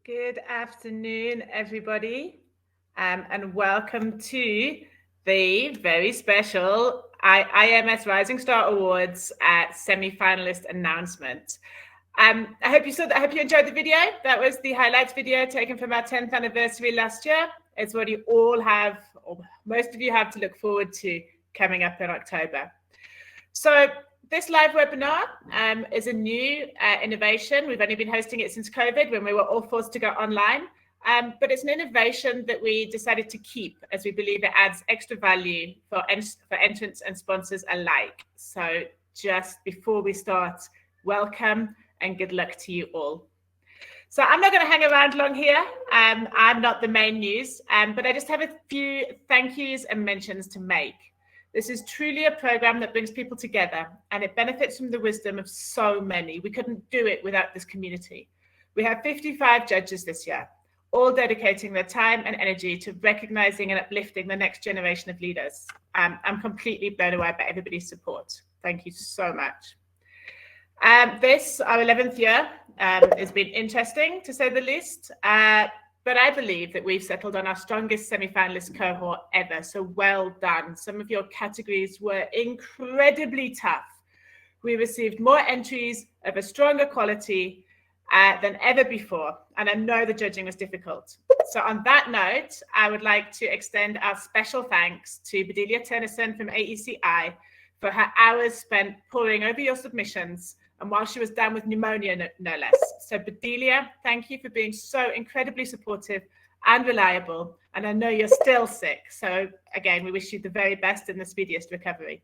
Good afternoon, everybody, and welcome to the very special IAMS Rising Star Awards semi-finalist announcement. I hope you saw that. I hope you enjoyed the video. That was the highlights video taken from our 10th anniversary last year. It's what you all have, or most of you have, to look forward to coming up in October. So this live webinar is a new innovation. We've only been hosting it since COVID, when we were all forced to go online. But it's an innovation that we decided to keep, as we believe it adds extra value for entrants and sponsors alike. So just before we start, welcome and good luck to you all. So I'm not going to hang around long here. I'm not the main news, but I just have a few thank yous and mentions to make. This is truly a program that brings people together, and it benefits from the wisdom of so many. We couldn't do it without this community. We have 55 judges this year, all dedicating their time and energy to recognizing and uplifting the next generation of leaders. I'm completely blown away by everybody's support. Thank you so much. This, our 11th year, has been interesting, to say the least. But I believe that we've settled on our strongest semi-finalist cohort ever. So well done. Some of your categories were incredibly tough. We received more entries of a stronger quality than ever before. And I know the judging was difficult. So on that note, I would like to extend our special thanks to Bedelia Tennyson from AECI for her hours spent poring over your submissions, and while she was down with pneumonia, no less. So Bedelia, thank you for being so incredibly supportive and reliable. And I know you're still sick. So again, we wish you the very best and the speediest recovery.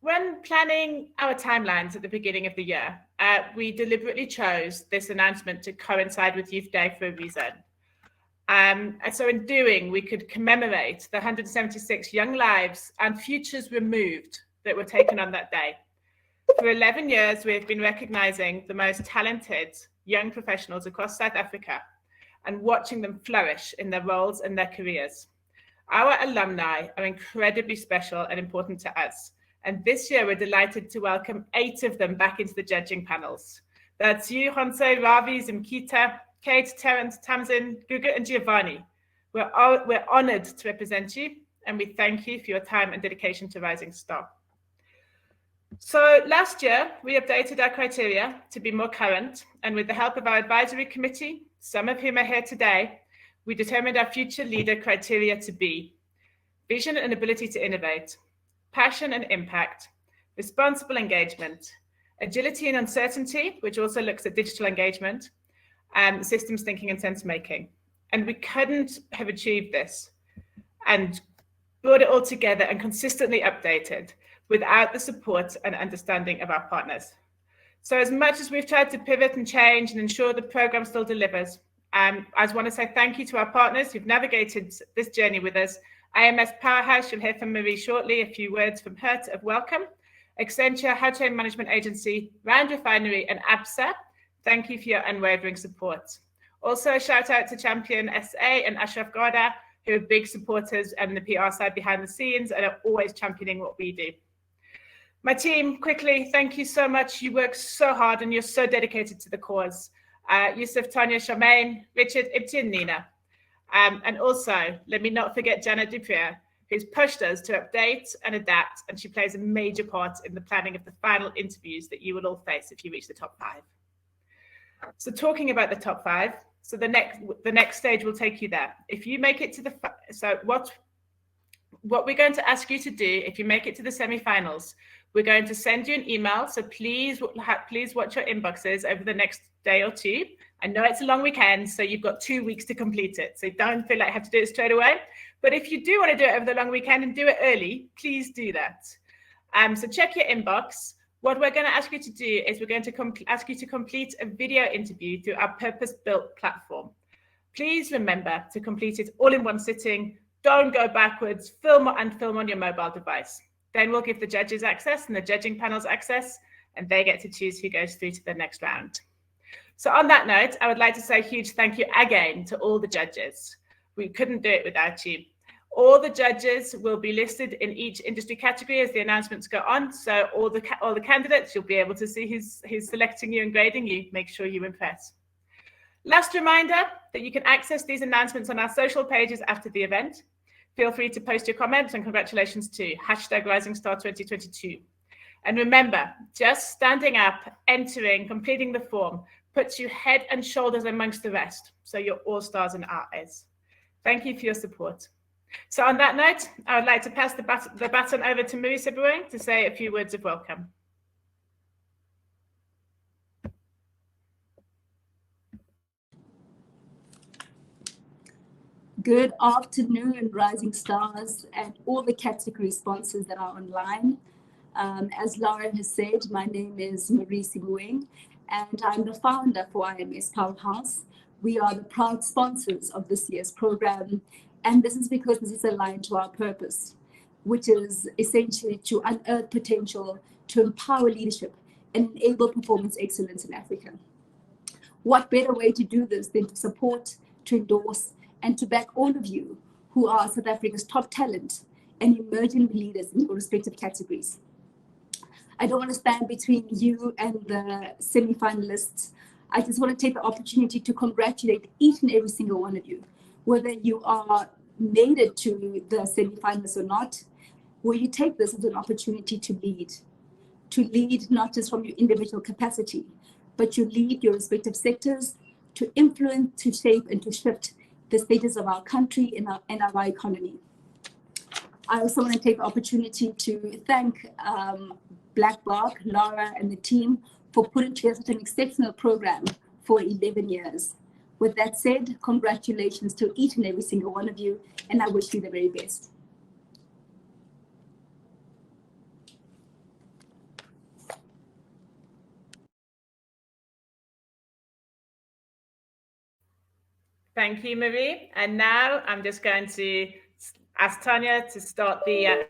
When planning our timelines at the beginning of the year, we deliberately chose this announcement to coincide with Youth Day for a reason. And so in doing, we could commemorate the 176 young lives and futures removed that were taken on that day. For 11 years, we have been recognizing the most talented young professionals across South Africa and watching them flourish in their roles and their careers. Our alumni are incredibly special and important to us. And this year, we're delighted to welcome 8 of them back into the judging panels. That's you, Honse, Ravi, Zimkita, Kate, Terence, Tamsin, Guga, and Giovanni. We're honored to represent you, and we thank you for your time and dedication to Rising Star. So last year, we updated our criteria to be more current, and with the help of our advisory committee, some of whom are here today, we determined our future leader criteria to be vision and ability to innovate, passion and impact, responsible engagement, agility and uncertainty, which also looks at digital engagement, systems thinking and sense making. And we couldn't have achieved this and brought it all together and consistently updated without the support and understanding of our partners. So as much as we've tried to pivot and change and ensure the program still delivers, I just want to say thank you to our partners who've navigated this journey with us. IAMS Powerhouse, you'll hear from Marie shortly, a few words from her of welcome. Accenture, Hydrogen Management Agency, Round Refinery, and ABSA, thank you for your unwavering support. Also, a shout out to Champion SA and Ashraf Gada, who are big supporters and the PR side behind the scenes and are always championing what we do. My team, quickly, thank you so much. You work so hard and you're so dedicated to the cause. Yusuf, Tanya, Charmaine, Richard, Ibti, and Nina. And also, let me not forget Janet Duprier, who's pushed us to update and adapt, and she plays a major part in the planning of the final interviews that you will all face if you reach the top 5. So talking about the top 5, so the next stage will take you there. If you make it to the, so what we're going to ask you to do, if you make it to the semi-finals, we're going to send you an email. So please watch your inboxes over the next day or 2. I know it's a long weekend, so you've got 2 weeks to complete it. So don't feel like you have to do it straight away. But if you do want to do it over the long weekend and do it early, please do that. So check your inbox. What we're going to ask you to do is we're going to ask you to complete a video interview through our purpose-built platform. Please remember to complete it all in one sitting. Don't go backwards. Film on your mobile device. Then we'll give the judges access and the judging panels access, and they get to choose who goes through to the next round. So on that note, I would like to say a huge thank you again to all the judges. We couldn't do it without you. All the judges will be listed in each industry category as the announcements go on. So all the candidates, you'll be able to see who's selecting you and grading you. Make sure you impress. Last reminder that you can access these announcements on our social pages after the event. Feel free to post your comments and congratulations to #RisingStar2022. And remember, just standing up, entering, completing the form puts you head and shoulders amongst the rest. So you're all stars in our eyes. Thank you for your support. So on that note, I would like to pass the baton over to Marie Sibuing to say a few words of welcome. Good afternoon, Rising Stars and all the category sponsors that are online. As Laura has said, my name is Marie Sibuing, and I'm the founder for IAMS Powerhouse. We are the proud sponsors of this year's program, and this is because this is aligned to our purpose, which is essentially to unearth potential, to empower leadership, and enable performance excellence in Africa. What better way to do this than to support, to endorse, and to back all of you who are South Africa's top talent and emerging leaders in your respective categories. I don't want to stand between you and the semi-finalists. I just want to take the opportunity to congratulate each and every single one of you, whether you are made it to the semi-finalists or not, where you take this as an opportunity to lead not just from your individual capacity, but you lead your respective sectors to influence, to shape, and to shift the status of our country and our economy. I also want to take the opportunity to thank Black Bark, Laura, and the team for putting together such an exceptional program for 11 years. With that said, congratulations to each and every single one of you, and I wish you the very best. Thank you, Marie. And now I'm just going to ask Tanya to start the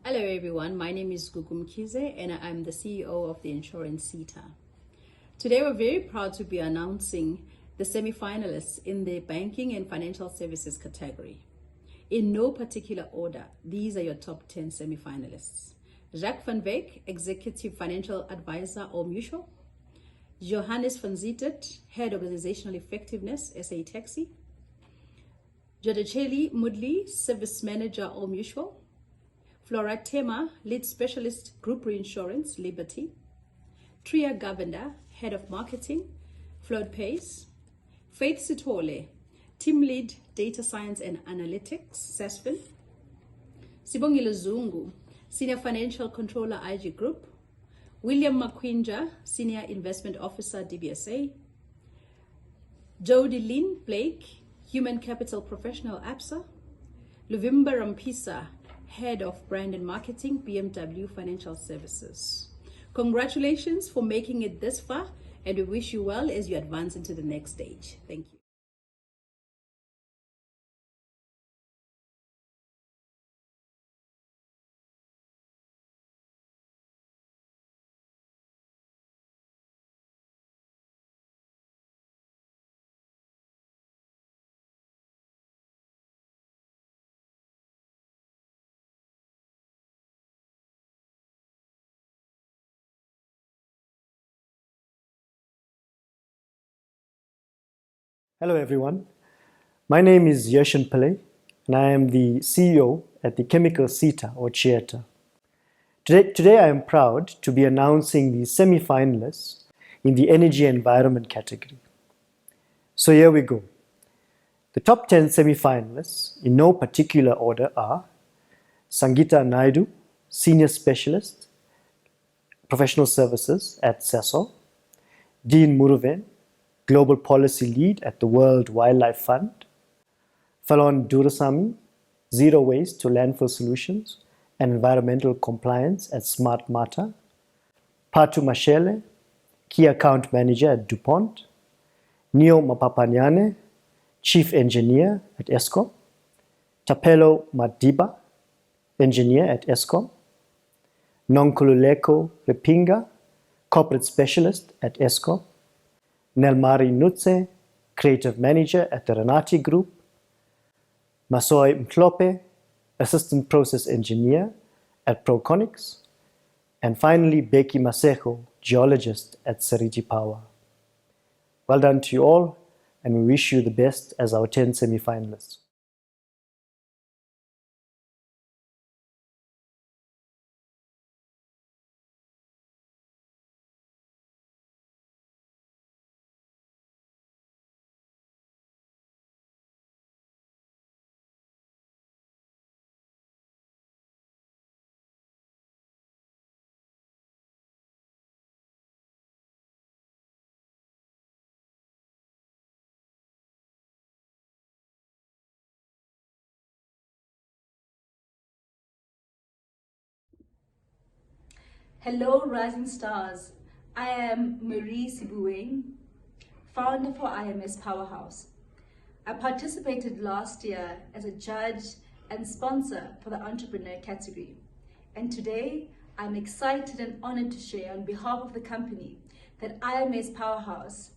Hello everyone, my name is Gugu Mkize and I'm the CEO of the Insurance CETA. Today we're very proud to be announcing the semi-finalists in the Banking and Financial Services category. In no particular order, these are your top 10 semi-finalists. Jacques van Wyk, Executive Financial Advisor, All Mutual. Johannes van Zietet, Head Organizational Effectiveness, SA Taxi. Jodacheli Mudli, Service Manager, All Mutual. Flora Tema, Lead Specialist Group Reinsurance, Liberty. Tria Govender, Head of Marketing, Float Pace. Faith Sitole, Team Lead Data Science and Analytics, Sasfin. Sibongile Zungu, Senior Financial Controller, IG Group. William Makwinja, Senior Investment Officer, DBSA. Jody Lynn Blake, Human Capital Professional, ABSA. Luvimba Rampisa, Head of Brand and Marketing, BMW Financial Services. Congratulations for making it this far, and we wish you well as you advance into the next stage. Thank you. Hello everyone, my name is Yeshan Pillay and I am the CEO at the Chemical CETA or CHIETA. Today I am proud to be announcing the semi-finalists in the Energy and Environment category. So here we go. The top 10 semi-finalists in no particular order are Sangeeta Naidu, Senior Specialist, Professional Services at CESO, Dean Muruven, Global Policy Lead at the World Wildlife Fund, Falon Durasamy, Zero Waste to Landfill Solutions and Environmental Compliance at Smart Mata, Patu Mashele, Key Account Manager at DuPont, Neo Mapapanyane, Chief Engineer at Eskom, Tapelo Madiba, Engineer at Eskom, Nonkululeko Repinga, Corporate Specialist at ESCO, Nelmari Nutse, Creative Manager at the Renati Group, Masoy Mklope, Assistant Process Engineer at Proconics, and finally Becky Masejo, Geologist at Seriti Power. Well done to you all, and we wish you the best as our 10 semi-finalists. Hello, Rising Stars. I am Marie Sibueng, founder for IAMS Powerhouse. I participated last year as a judge and sponsor for the entrepreneur category. And today, I'm excited and honored to share on behalf of the company that IAMS Powerhouse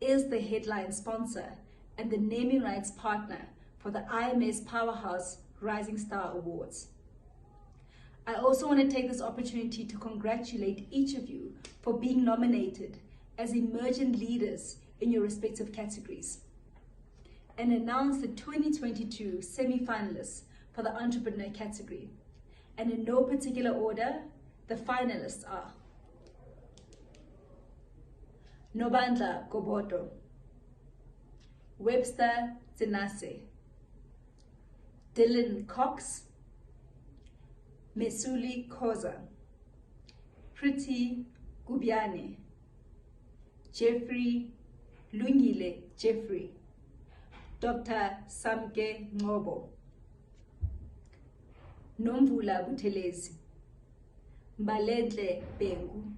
is the headline sponsor and the naming rights partner for the IAMS Powerhouse Rising Star Awards. I also want to take this opportunity to congratulate each of you for being nominated as emergent leaders in your respective categories and announce the 2022 semi-finalists for the entrepreneur category. And in no particular order, the finalists are Nobandla Goboto, Webster Zinase, Dylan Cox, Mesuli Koza, Priti Gubiane, Jeffrey Lungile Jeffrey, Dr. Samke Ngobo, Nomvula Butelezi, Mbalendle Bengu,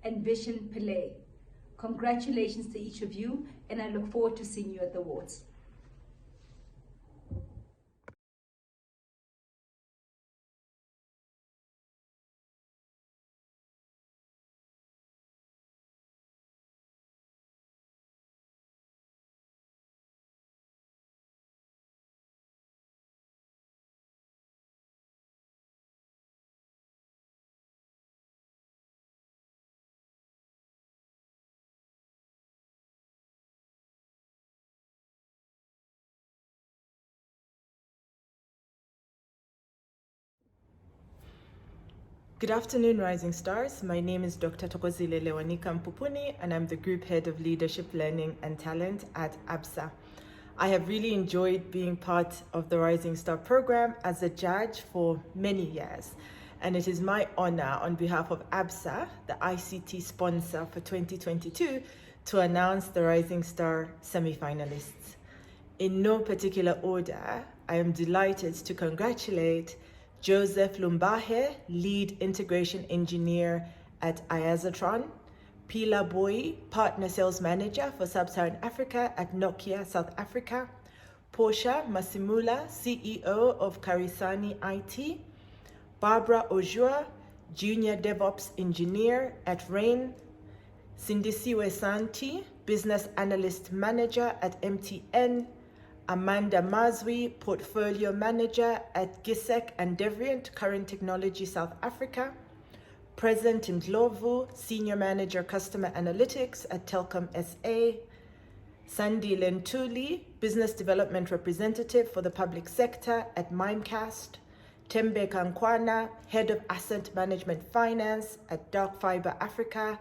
and Vision Pillay. Congratulations to each of you, and I look forward to seeing you at the awards. Good afternoon, Rising Stars. My name is Dr. Tokozile Lewanika Mpupuni, and I'm the Group Head of Leadership Learning and Talent at ABSA. I have really enjoyed being part of the Rising Star program as a judge for many years, and it is my honor on behalf of ABSA, the ICT sponsor for 2022, to announce the Rising Star semi-finalists. In no particular order, I am delighted to congratulate Joseph Lumbahe, Lead Integration Engineer at Iazatron, Pila Boy, Partner Sales Manager for Sub-Saharan Africa at Nokia South Africa, Portia Masimula, CEO of Karisani IT, Barbara Ojua, Junior DevOps Engineer at Rain, Sindisiwe Santi, Business Analyst Manager at MTN, Amanda Mazwi, Portfolio Manager at Gisek and Devrient, Current Technology South Africa, Present Ndlovu, Senior Manager Customer Analytics at Telkom SA, Sandy Lentuli, Business Development Representative for the Public Sector at Mimecast, Tembe Kankwana, Head of Asset Management Finance at Dark Fiber Africa,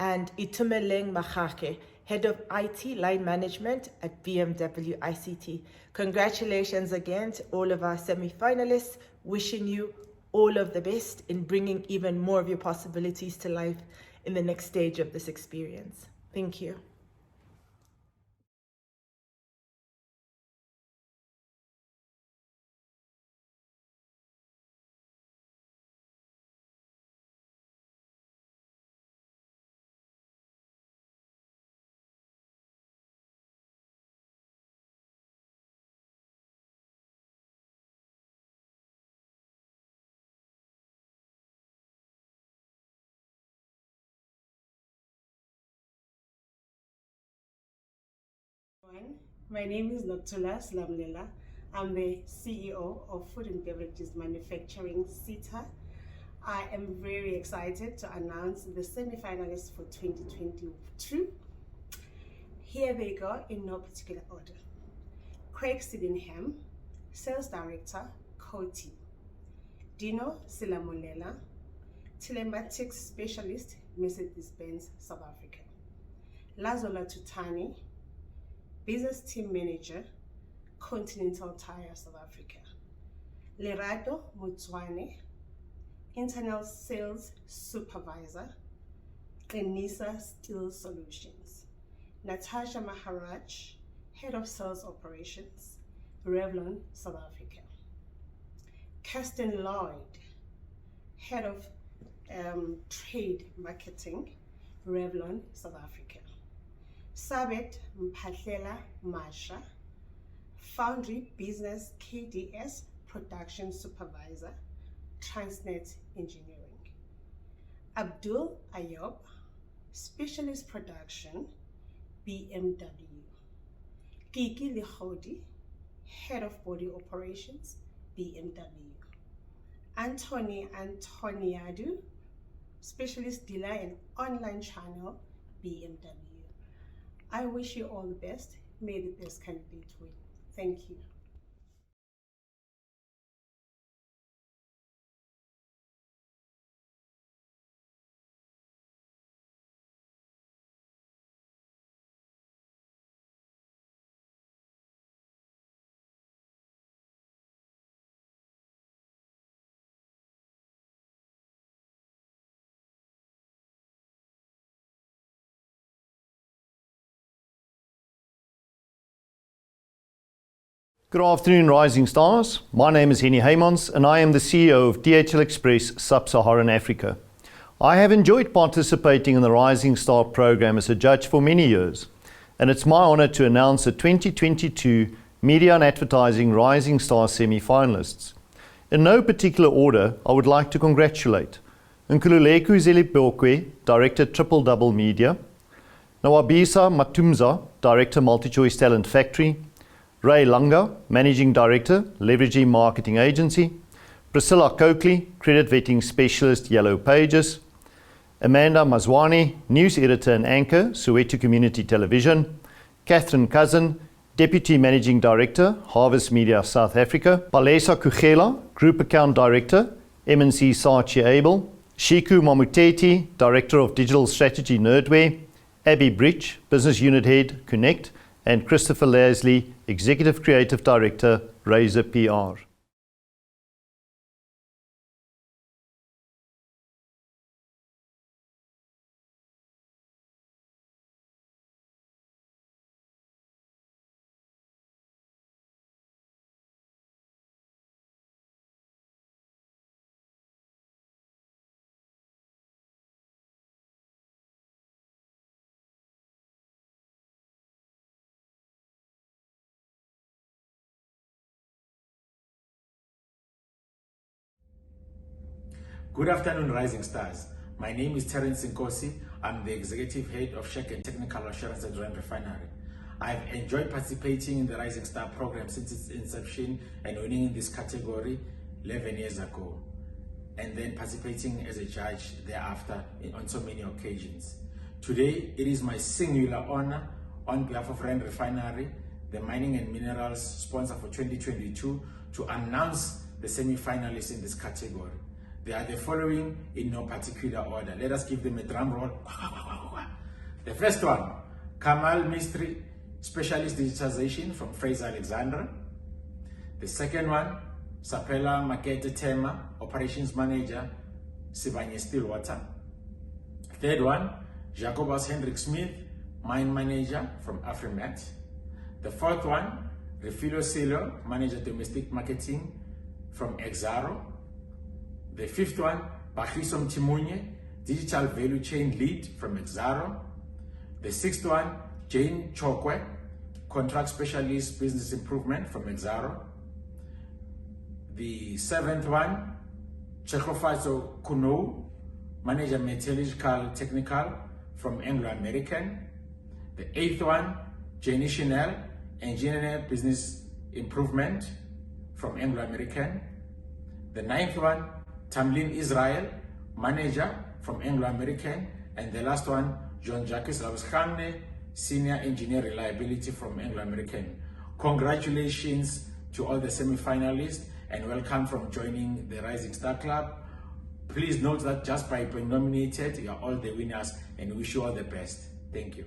and Itumeleng Mahake, Head of IT Line Management at BMW ICT. Congratulations again to all of our semi-finalists. Wishing you all of the best in bringing even more of your possibilities to life in the next stage of this experience. Thank you. everyone. My name is Noktula Slamlela. I'm the CEO of Food and Beverages Manufacturing SETA. I am very excited to announce the semi-finalists for 2022. Here they go in no particular order. Craig Sydenham, Sales Director, Coty. Dino Silamulela, Telematics Specialist, Mercedes-Benz, South Africa. Lazola Tutani, Business Team Manager, Continental Tire, South Africa. Lerato Mutswane, Internal Sales Supervisor, Kenisa Steel Solutions. Natasha Maharaj, Head of Sales Operations, Revlon, South Africa. Kirsten Lloyd, Head of Trade Marketing, Revlon, South Africa. Sabet Mpahlela Masha, Foundry Business KDS Production Supervisor, Transnet Engineering. Abdul Ayob, Specialist Production, BMW. Kiki Lihodi, Head of Body Operations, BMW. Anthony Antoniadu, Specialist Dealer and Online Channel, BMW. I wish you all the best. May the best candidate win. Thank you. Good afternoon, Rising Stars. My name is Henny Heymans and I am the CEO of DHL Express Sub-Saharan Africa. I have enjoyed participating in the Rising Star program as a judge for many years, and it's my honor to announce the 2022 Media and Advertising Rising Star semi-finalists. In no particular order, I would like to congratulate Nkululeko Zelibokwe, Director Triple Double Media, Nawabisa Matumza, Director MultiChoice Talent Factory, Ray Langa, Managing Director, Leveraging Marketing Agency, Priscilla Coakley, Credit Vetting Specialist, Yellow Pages, Amanda Mazwani, News Editor and Anchor, Soweto Community Television, Catherine Cousin, Deputy Managing Director, Harvest Media South Africa, Palesa Kugela, Group Account Director, MNC Saatchi Abel, Shiku Mamuteti, Director of Digital Strategy Nerdware, Abby Bridge, Business Unit Head, Connect, and Christopher Leslie, Executive Creative Director, Razor PR. Good afternoon, Rising Stars. My name is Terence Nkosi. I'm the Executive Head of Check and Technical Assurance at Rand Refinery. I've enjoyed participating in the Rising Star program since its inception and winning in this category 11 years ago, and then participating as a judge thereafter on so many occasions. Today, it is my singular honor on behalf of Rand Refinery, the mining and minerals sponsor for 2022, to announce the semi-finalists in this category. They are the following in no particular order. Let us give them a drum roll. The first one, Kamal Mistry, Specialist Digitization from Fraser Alexandra. The second one, Sapela Makete Tema, Operations Manager, Sibanye Stillwater. Third one, Jacobus Hendrik Smith, Mine Manager from Afrimat. The fourth one, Refilo Silo, Manager Domestic Marketing from Exaro. The fifth one, Bahisom Timunye, Digital Value Chain Lead from Exaro. The sixth one, Jane Chokwe, Contract Specialist Business Improvement from Exaro. The seventh one, Chekofazo Kuno, Manager Metallurgical Technical from Anglo American. The eighth one, Jenny Chanel, Engineer Business Improvement from Anglo American. The 9th one, Tamlin Israel, Manager from Anglo American. And the last one, John Jacques Labuskhane, Senior Engineer Reliability from Anglo American. Congratulations to all the semi-finalists and welcome from joining the Rising Star Club. Please note that just by being nominated, you are all the winners and wish you all the best. Thank you.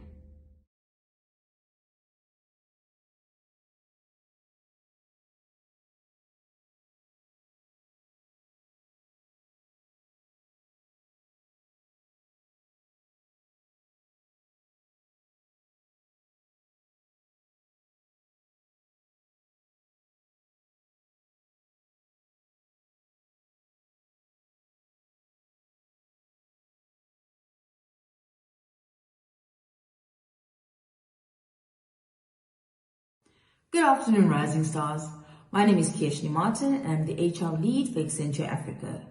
Good afternoon, Rising Stars. My name is Kieshni Martin and I'm the HR lead for Accenture Africa.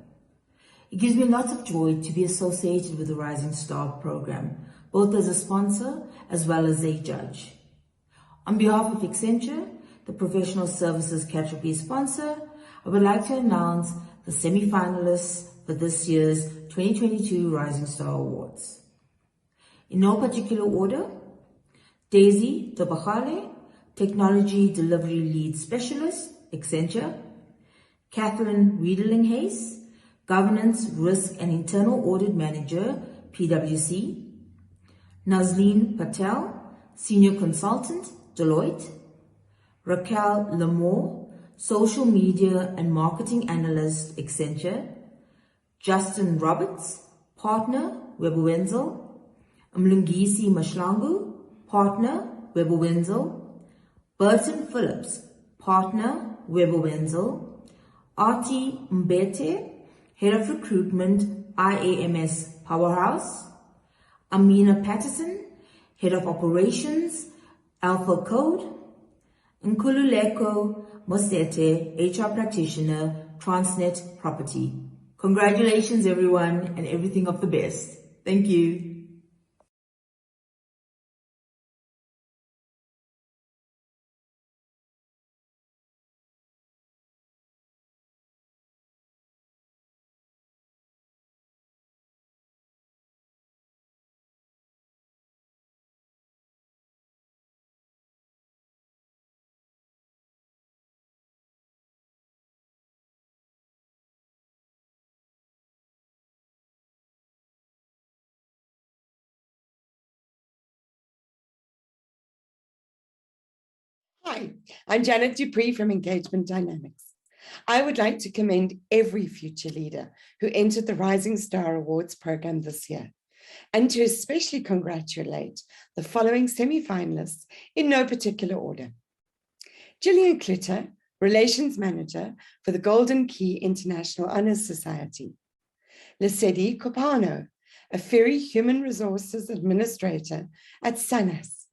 It gives me lots of joy to be associated with the Rising Star program, both as a sponsor as well as a judge. On behalf of Accenture, the professional services category sponsor, I would like to announce the semi-finalists for this year's 2022 Rising Star Awards. In no particular order, Daisy Tobachale, Technology Delivery Lead Specialist, Accenture; Catherine Wiedeling-Hayes, Governance, Risk and Internal Audit Manager, PwC; Nazleen Patel, Senior Consultant, Deloitte; Raquel Lamore, Social Media and Marketing Analyst, Accenture; Justin Roberts, Partner, Webber Wenzel; Mlungisi Mashlangu, Partner, Webber Wenzel; Burton Phillips, Partner, Webber Wenzel; Artie Mbete, Head of Recruitment, IAMS Powerhouse; Amina Patterson, Head of Operations, Alpha Code; Nkululeko Mosete, HR Practitioner, Transnet Property. Congratulations everyone and everything of the best. Thank you. Hi, I'm Janet Dupree from Engagement Dynamics. I would like to commend every future leader who entered the Rising Star Awards program this year, and to especially congratulate the following semi-finalists in no particular order. Gillian Klitter, Relations Manager for the Golden Key International Honors Society. Lesedi Kopano, a Ferry Human Resources Administrator at SANAS.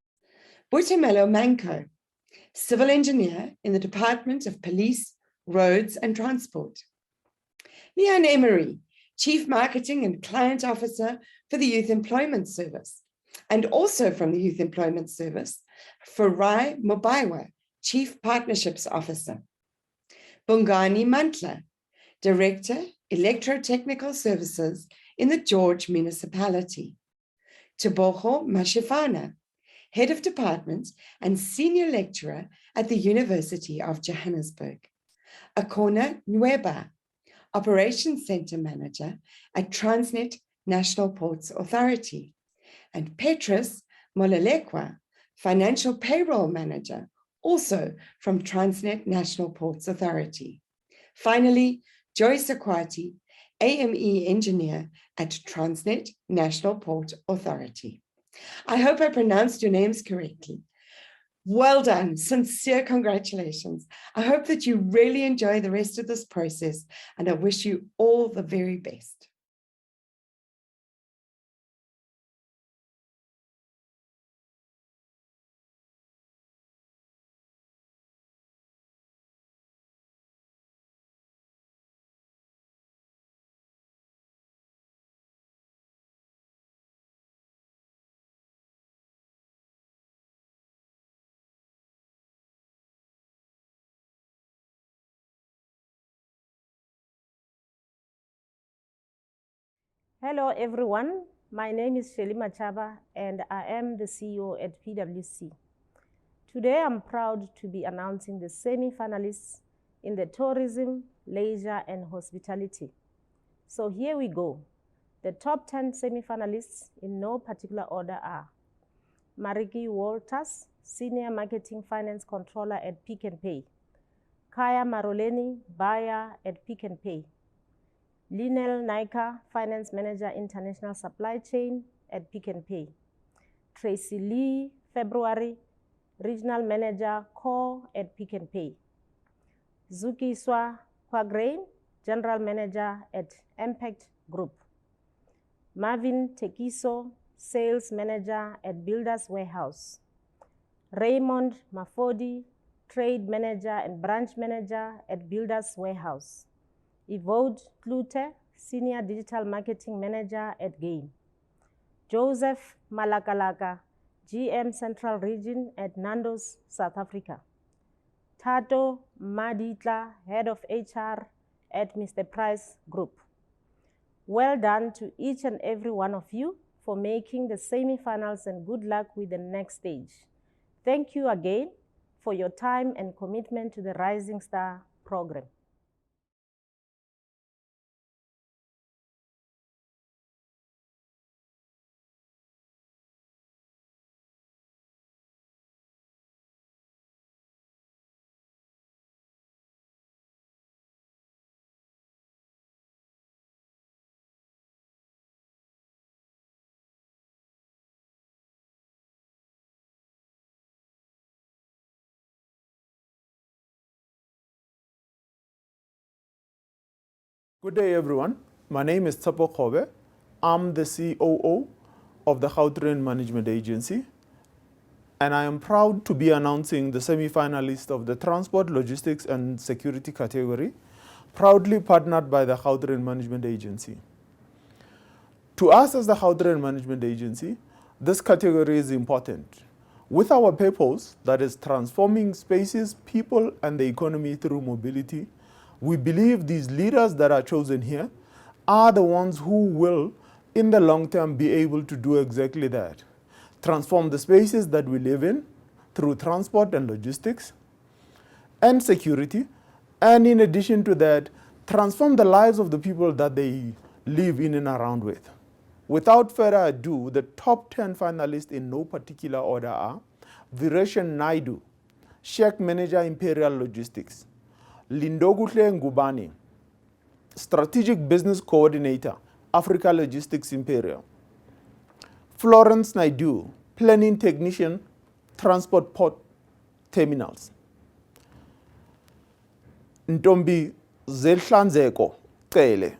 Butamelo Manco, Civil Engineer in the Department of Police, Roads and Transport. Leanne Emery, Chief Marketing and Client Officer for the Youth Employment Service, and also from the Youth Employment Service, Farai Mobaiwa, Chief Partnerships Officer. Bongani Mantla, Director, Electrotechnical Services in the George Municipality. Teboho Mashifana, Head of Department and Senior Lecturer at the University of Johannesburg. Akona Nweba, Operations Center Manager at Transnet National Ports Authority. And Petrus Molelekwa, Financial Payroll Manager, also from Transnet National Ports Authority. Finally, Joyce Akwati, AME Engineer at Transnet National Port Authority. I hope I pronounced your names correctly. Well done, sincere congratulations. I hope that you really enjoy the rest of this process and I wish you all the very best. Hello everyone, my name is Shelly Machaba and I am the CEO at PwC. Today I'm proud to be announcing the semi-finalists in the tourism, leisure and hospitality. So here we go. The top 10 semi-finalists in no particular order are Mariki Walters, Senior Marketing Finance Controller at Pick n Pay, Kaya Maroleni, Buyer at Pick n Pay, Linel Naika, Finance Manager International Supply Chain at Pick n Pay, Tracy Lee, February, Regional Manager Core at Pick n Pay, Zuki Swa Kwagrain, General Manager at Impact Group, Marvin Tekiso, Sales Manager at Builders Warehouse, Raymond Mafodi, Trade Manager and Branch Manager at Builders Warehouse, Evode Klute, Senior Digital Marketing Manager at Game, Joseph Malakalaka, GM Central Region at Nando's, South Africa, Tato Maditla, Head of HR at Mr. Price Group. Well done to each and every one of you for making the semi-finals and good luck with the next stage. Thank you again for your time and commitment to the Rising Star program. Good day, everyone. My name is Tsapo Kobe. I'm the COO of the Gauteng Management Agency, and I am proud to be announcing the semi-finalists of the Transport, Logistics and Security category, proudly partnered by the Gauteng Management Agency. To us as the Gauteng Management Agency, this category is important. With our purpose, that is transforming spaces, people, and the economy through mobility, we believe these leaders that are chosen here are the ones who will, in the long term, be able to do exactly that. Transform the spaces that we live in through transport and logistics and security. And in addition to that, transform the lives of the people that they live in and around with. Without further ado, the top 10 finalists in no particular order are Vireshan Naidu, Sheikh Manager Imperial Logistics, Lindogutle Ngubani, Strategic Business Coordinator, Africa Logistics Imperial, Florence Naidu, Planning Technician, Transport Port Terminals, Ntombi Zelhlanzeko Cele,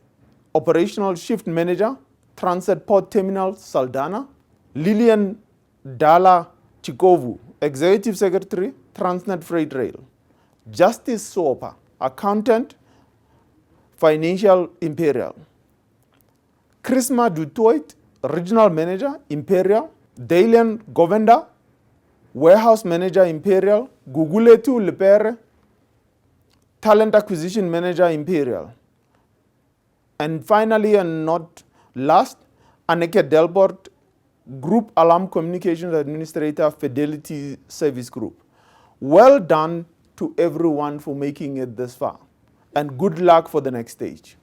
Operational Shift Manager, Transit Port Terminal, Saldanha, Lillian Dala Chikovu, Executive Secretary, Transnet Freight Rail, Justice Sopa, Accountant, Financial Imperial, Chrisma Dutoit, Regional Manager, Imperial, Dalian Govenda, Warehouse Manager, Imperial, Guguletu Lepere, Talent Acquisition Manager, Imperial. And finally, and not last, Anneke Delbert, Group Alarm Communications Administrator, Fidelity Service Group. Well done to everyone for making it this far, and good luck for the next stage.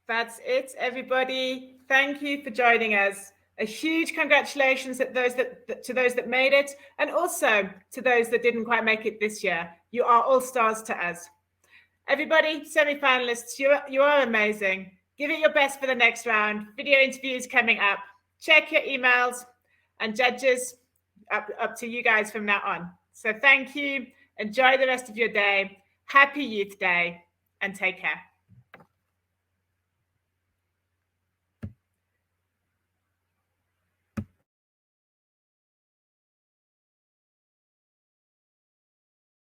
That's it, everybody. Thank you for joining us. A huge congratulations to those that made it, and also to those that didn't quite make it this year. You are all stars to us. Everybody, semi-finalists, you are amazing. Give it your best for the next round. Video interviews coming up. Check your emails. And judges, up to you guys from now on. So thank you. Enjoy the rest of your day. Happy Youth Day and take care.